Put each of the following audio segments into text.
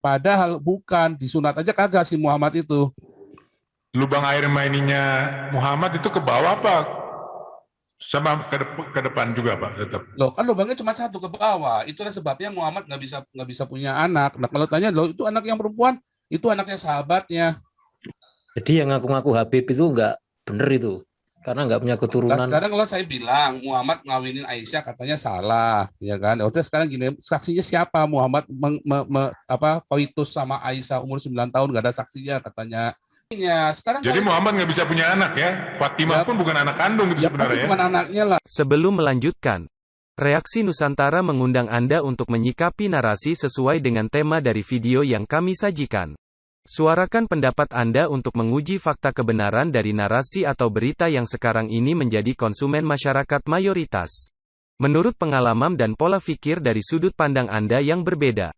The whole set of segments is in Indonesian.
Padahal bukan, disunat aja kagak si Muhammad itu. Lubang air maninya Muhammad itu ke bawah apa sama ke depan juga Pak tetap? Loh kan lubangnya cuma satu ke bawah. Itulah sebabnya Muhammad nggak bisa punya anak. Nah kalau tanya loh itu anak yang perempuan, itu anaknya sahabatnya. Jadi yang ngaku-ngaku Habib itu nggak bener itu, karena nggak punya Nah keturunan. sekarang kalau saya bilang Muhammad ngawinin Aisyah katanya salah, ya kan? Udah sekarang gini, saksinya siapa? Muhammad koitus sama Aisyah umur 9 tahun nggak ada saksinya katanya. Ya, sekarang Jadi kalau Muhammad nggak bisa punya anak ya? Fatimah ya, pun bukan anak kandung itu ya pasti sebenarnya ya? bukan anaknya lah. Sebelum melanjutkan, Reaksi Nusantara mengundang Anda untuk menyikapi narasi sesuai dengan tema dari video yang kami sajikan. Suarakan pendapat Anda untuk menguji fakta kebenaran dari narasi atau berita yang sekarang ini menjadi konsumen masyarakat mayoritas. Menurut pengalaman dan pola pikir dari sudut pandang Anda yang berbeda.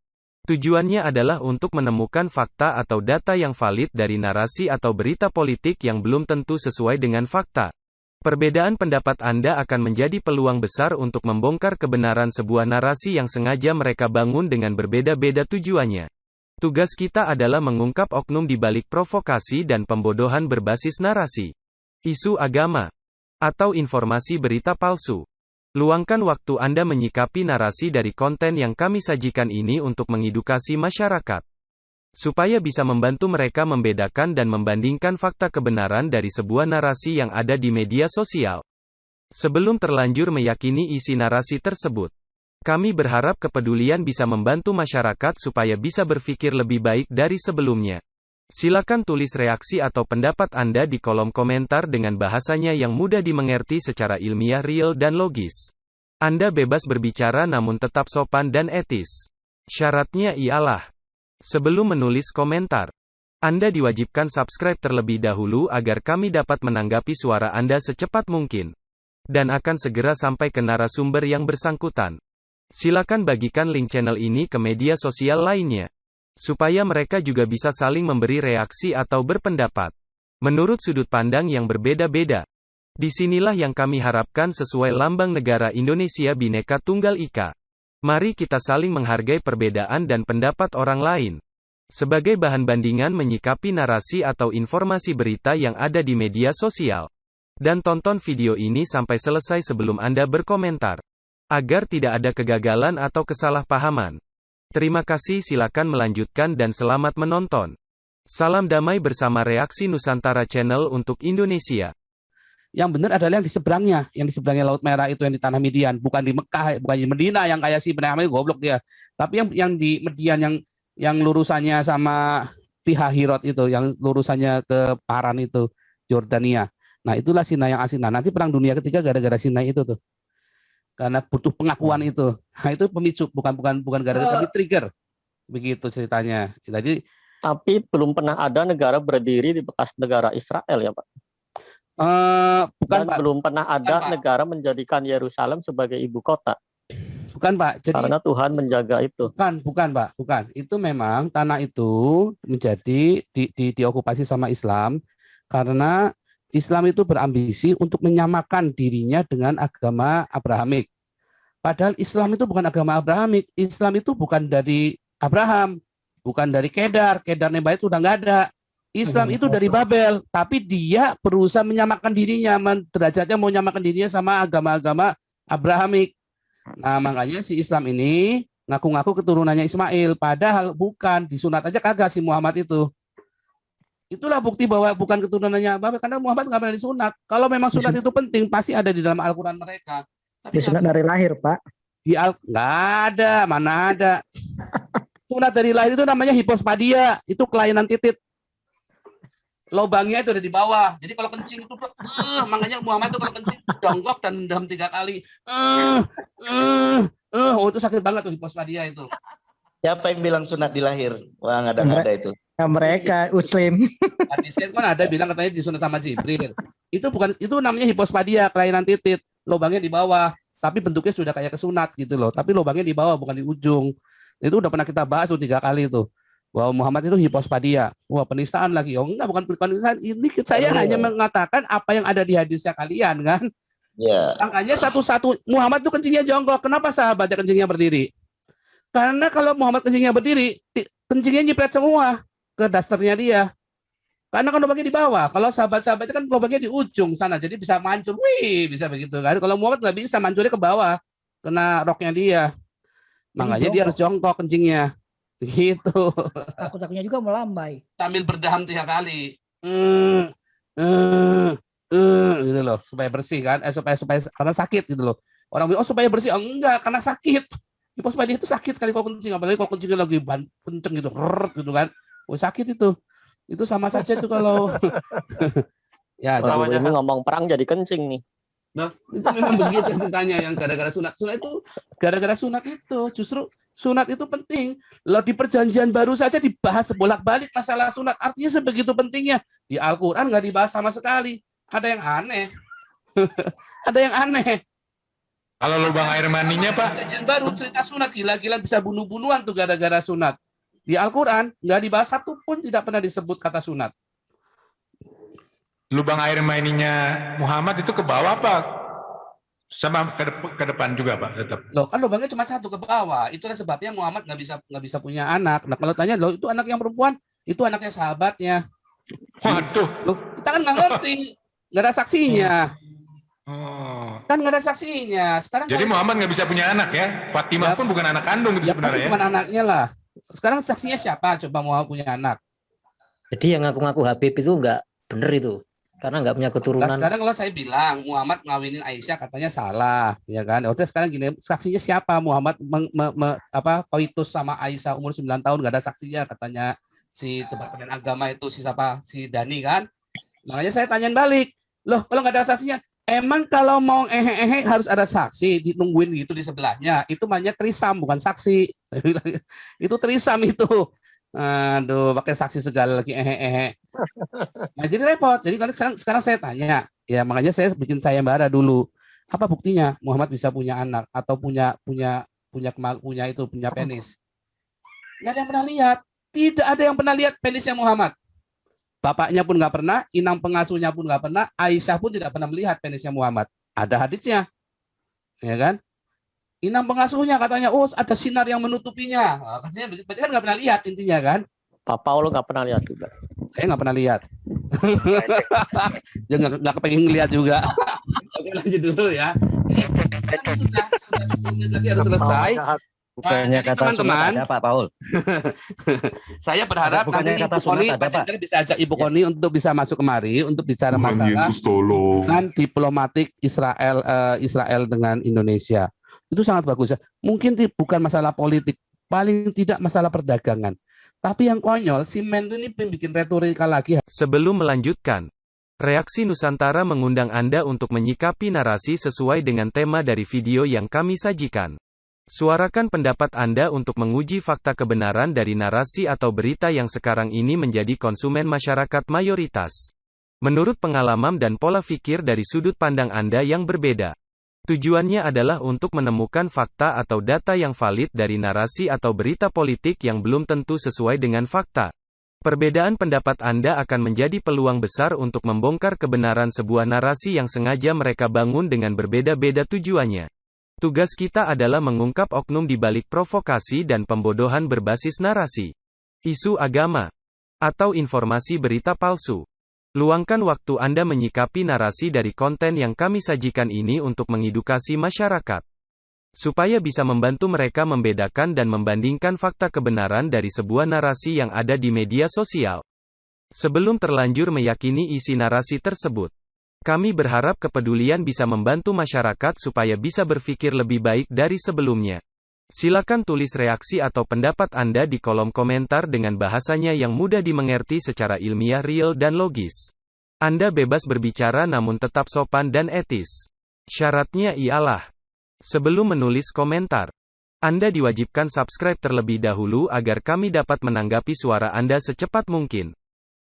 Tujuannya adalah untuk menemukan fakta atau data yang valid dari narasi atau berita politik yang belum tentu sesuai dengan fakta. Perbedaan pendapat Anda akan menjadi peluang besar untuk membongkar kebenaran sebuah narasi yang sengaja mereka bangun dengan berbeda-beda tujuannya. Tugas kita adalah mengungkap oknum di balik provokasi dan pembodohan berbasis narasi, isu agama, atau informasi berita palsu. Luangkan waktu Anda menyikapi narasi dari konten yang kami sajikan ini untuk mengedukasi masyarakat, supaya bisa membantu mereka membedakan dan membandingkan fakta kebenaran dari sebuah narasi yang ada di media sosial. Sebelum terlanjur meyakini isi narasi tersebut, kami berharap kepedulian bisa membantu masyarakat supaya bisa berpikir lebih baik dari sebelumnya. Silakan tulis reaksi atau pendapat Anda di kolom komentar dengan bahasanya yang mudah dimengerti secara ilmiah, real, dan logis. Anda bebas berbicara namun tetap sopan dan etis. Syaratnya ialah, sebelum menulis komentar, Anda diwajibkan subscribe terlebih dahulu agar kami dapat menanggapi suara Anda secepat mungkin. Dan akan segera sampai ke narasumber yang bersangkutan. Silakan bagikan link channel ini ke media sosial lainnya, supaya mereka juga bisa saling memberi reaksi atau berpendapat menurut sudut pandang yang berbeda-beda. Disinilah yang kami harapkan sesuai lambang negara Indonesia Bhinneka Tunggal Ika. Mari kita saling menghargai perbedaan dan pendapat orang lain, sebagai bahan bandingan menyikapi narasi atau informasi berita yang ada di media sosial. Dan tonton video ini sampai selesai sebelum Anda berkomentar, agar tidak ada kegagalan atau kesalahpahaman. Terima kasih, silakan melanjutkan dan selamat menonton. Salam damai bersama Reaksi Nusantara Channel untuk Indonesia. Yang benar adalah yang di seberangnya Laut Merah itu, yang di tanah Midian, bukan di Mekah, bukan di Medina yang kayak si Benahamid goblok dia. Tapi yang di Midian yang lurusannya sama Pihahirot itu, yang lurusannya ke Paran itu, Jordania. Nah, itulah Sinai yang asli. Nah, nanti perang dunia ketiga gara-gara Sinai itu tuh. Karena butuh pengakuan itu. Nah, itu pemicu, bukan gara-gara, tapi trigger. Begitu ceritanya. Jadi, tapi belum pernah ada negara berdiri di bekas negara Israel ya Pak. Bukan Dan Pak. belum pernah ada Pak. negara menjadikan Yerusalem sebagai ibu kota. Bukan Pak. Jadi, karena Tuhan menjaga itu. Bukan Pak. Bukan. Itu memang tanah itu menjadi diokupasi sama Islam karena Islam itu berambisi untuk menyamakan dirinya dengan agama Abrahamik. Padahal Islam itu bukan agama Abrahamik. Islam itu bukan dari Abraham, bukan dari Kedar. Kedar Neba itu udah nggak ada. Islam itu dari Babel, tapi dia berusaha menyamakan dirinya, derajatnya mau menyamakan dirinya sama agama-agama Abrahamik. Nah, makanya si Islam ini ngaku-ngaku keturunannya Ismail, padahal bukan, disunat aja kagak si Muhammad itu. Itulah bukti bahwa bukan keturunannya Babel, karena Muhammad nggak pernah disunat. Kalau memang sunat itu penting, pasti ada di dalam Al-Quran mereka. Tapi disunat dari lahir, Pak. Nggak ada, mana ada. Sunat dari lahir itu namanya hipospadia, itu kelainan titit. Lubangnya itu ada di bawah. Jadi kalau kencing itu, makanya Muhammad itu kalau kencing jongkok dan dalam 3 kali. Oh itu sakit banget tuh hipospadia itu. Siapa yang bilang sunat di lahir? Wah nggak ada itu. Mereka Muslim. Hadisnya kan ada bilang katanya disunat sama Jibril. Itu namanya hipospadia, kelainan titit. Lubangnya di bawah, tapi bentuknya sudah kayak kesunat gitu loh. Tapi lubangnya di bawah bukan di ujung. Itu udah pernah kita bahas tuh 3 kali itu. Bahwa Muhammad itu hipospadia. Wah, penistaan lagi. Oh enggak, bukan penistaan. Ini saya hanya mengatakan apa yang ada di hadisnya kalian kan. Iya. Makanya satu-satu Muhammad itu kencingnya jongkok. Kenapa sahabatnya kencingnya berdiri? Karena kalau Muhammad kencingnya berdiri, kencingnya nyiprat semua ke dasternya dia. Karena kan lubangnya di bawah. Kalau sahabat-sahabatnya kan lubangnya di ujung sana, jadi bisa mancur. Wih, bisa begitu kan. Kalau Muhammad nggak bisa, mancurnya ke bawah, kena roknya dia. Makanya dia harus jongkok kencingnya. Gitu. Takut-takutnya juga melambai. Sambil berdaham 3 kali. Gitu loh, supaya bersih kan. Supaya karena sakit gitu loh. Orang bilang, oh supaya bersih. Oh, enggak, karena sakit. Supaya dia itu sakit sekali kalau kencing. Apalagi kalau kencingnya lagi kenceng gitu. Gitu kan. Oh, sakit itu. Itu sama saja tuh kalau ya Kalau ini ngomong perang jadi kencing nih. nah, itu memang begitu ceritanya yang gara-gara sunat. Sunat itu gara-gara sunat itu justru sunat itu penting. Loh di perjanjian baru saja dibahas bolak-balik masalah sunat. Artinya sebegitu pentingnya. Di Al-Qur'an nggak dibahas sama sekali. Ada yang aneh. Ada yang aneh. Kalau lubang air maninya Pak, Perjanjian baru cerita sunat gila-gilaan bisa bunuh-bunuhan tuh gara-gara sunat. Di Al-Quran nggak dibahas satu pun tidak pernah disebut kata sunat. lubang air maninya Muhammad itu ke bawah Pak? Sama ke depan juga Pak tetap? Loh kan lubangnya cuma satu ke bawah. Itulah sebabnya Muhammad nggak bisa punya anak. Nah kalau tanya loh itu anak yang perempuan, itu anaknya sahabatnya. Waduh. Loh kita kan nggak ngerti, nggak ada saksinya. Oh. Kan nggak ada saksinya. Sekarang Jadi kalau- Muhammad nggak bisa punya anak ya? Fatimah Ya. pun bukan anak kandung itu ya pasti sebenarnya ya? bukan anaknya lah. Sekarang saksinya siapa? Coba Muhammad punya anak. Jadi yang ngaku-ngaku Habib itu nggak bener itu, karena nggak punya Nah, keturunan. sekarang kalau saya bilang Muhammad ngawinin Aisyah katanya salah, ya kan? Udah sekarang gini, saksinya siapa? Muhammad koitus sama Aisyah umur 9 tahun nggak ada saksinya katanya si Departemen Agama itu si siapa? Si Dani kan? Makanya saya tanyain balik. Loh, kalau nggak ada saksinya, emang kalau mau harus ada saksi ditungguin gitu di sebelahnya. Itu namanya trisam bukan saksi. Saya bilang, itu trisam itu. Aduh, pakai saksi segala lagi Nah, jadi repot. Jadi sekarang saya tanya, ya makanya saya bikin sayembara dulu. Apa buktinya Muhammad bisa punya anak atau punya penis? Nggak ada yang pernah lihat. Tidak ada yang pernah lihat penisnya Muhammad. Bapaknya pun nggak pernah, inang pengasuhnya pun nggak pernah, Aisyah pun tidak pernah melihat penisnya Muhammad. Ada hadisnya, ya kan? Inang pengasuhnya katanya, oh ada sinar yang menutupinya. Nah, katanya berarti kan nggak pernah lihat intinya kan? Pak Paul nggak pernah lihat juga. Saya nggak pernah lihat. Dia nggak kepengen ngelihat juga. Oke lanjut dulu ya. Sudah 10 menit lagi harus selesai. Bukannya Jadi kata teman-teman, sunat ada Pak Paul. saya berharap Bukannya nanti kata Ibu Koni, sunat ada, Pak Pak? Chandra bisa ajak Ibu Koni untuk bisa masuk kemari untuk bicara Tuhan masalah Yesus tolong. hubungan diplomatik Israel dengan Indonesia. Itu sangat bagus ya. Mungkin bukan masalah politik, paling tidak masalah perdagangan. Tapi yang konyol, si Menlu ini bikin retorika lagi. Sebelum melanjutkan, Reaksi Nusantara mengundang Anda untuk menyikapi narasi sesuai dengan tema dari video yang kami sajikan. Suarakan pendapat Anda untuk menguji fakta kebenaran dari narasi atau berita yang sekarang ini menjadi konsumen masyarakat mayoritas. Menurut pengalaman dan pola pikir dari sudut pandang Anda yang berbeda. Tujuannya adalah untuk menemukan fakta atau data yang valid dari narasi atau berita politik yang belum tentu sesuai dengan fakta. Perbedaan pendapat Anda akan menjadi peluang besar untuk membongkar kebenaran sebuah narasi yang sengaja mereka bangun dengan berbeda-beda tujuannya. Tugas kita adalah mengungkap oknum di balik provokasi dan pembodohan berbasis narasi, isu agama, atau informasi berita palsu. Luangkan waktu Anda menyikapi narasi dari konten yang kami sajikan ini untuk mengedukasi masyarakat, supaya bisa membantu mereka membedakan dan membandingkan fakta kebenaran dari sebuah narasi yang ada di media sosial. Sebelum terlanjur meyakini isi narasi tersebut, kami berharap kepedulian bisa membantu masyarakat supaya bisa berpikir lebih baik dari sebelumnya. Silakan tulis reaksi atau pendapat Anda di kolom komentar dengan bahasanya yang mudah dimengerti secara ilmiah, real, dan logis. Anda bebas berbicara namun tetap sopan dan etis. Syaratnya ialah, sebelum menulis komentar, Anda diwajibkan subscribe terlebih dahulu agar kami dapat menanggapi suara Anda secepat mungkin.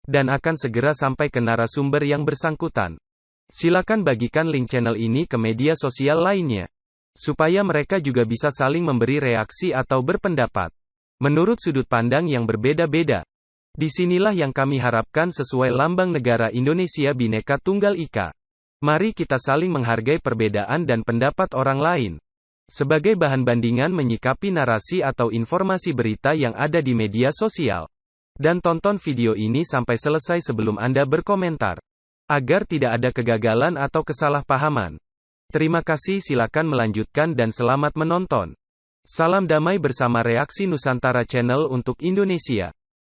Dan akan segera sampai ke narasumber yang bersangkutan. Silakan bagikan link channel ini ke media sosial lainnya, supaya mereka juga bisa saling memberi reaksi atau berpendapat menurut sudut pandang yang berbeda-beda. Disinilah yang kami harapkan sesuai lambang negara Indonesia Bhinneka Tunggal Ika. Mari kita saling menghargai perbedaan dan pendapat orang lain. sebagai bahan bandingan menyikapi narasi atau informasi berita yang ada di media sosial. Dan tonton video ini sampai selesai sebelum Anda berkomentar, agar tidak ada kegagalan atau kesalahpahaman. Terima kasih, silakan melanjutkan dan selamat menonton. Salam damai bersama Reaksi Nusantara Channel untuk Indonesia.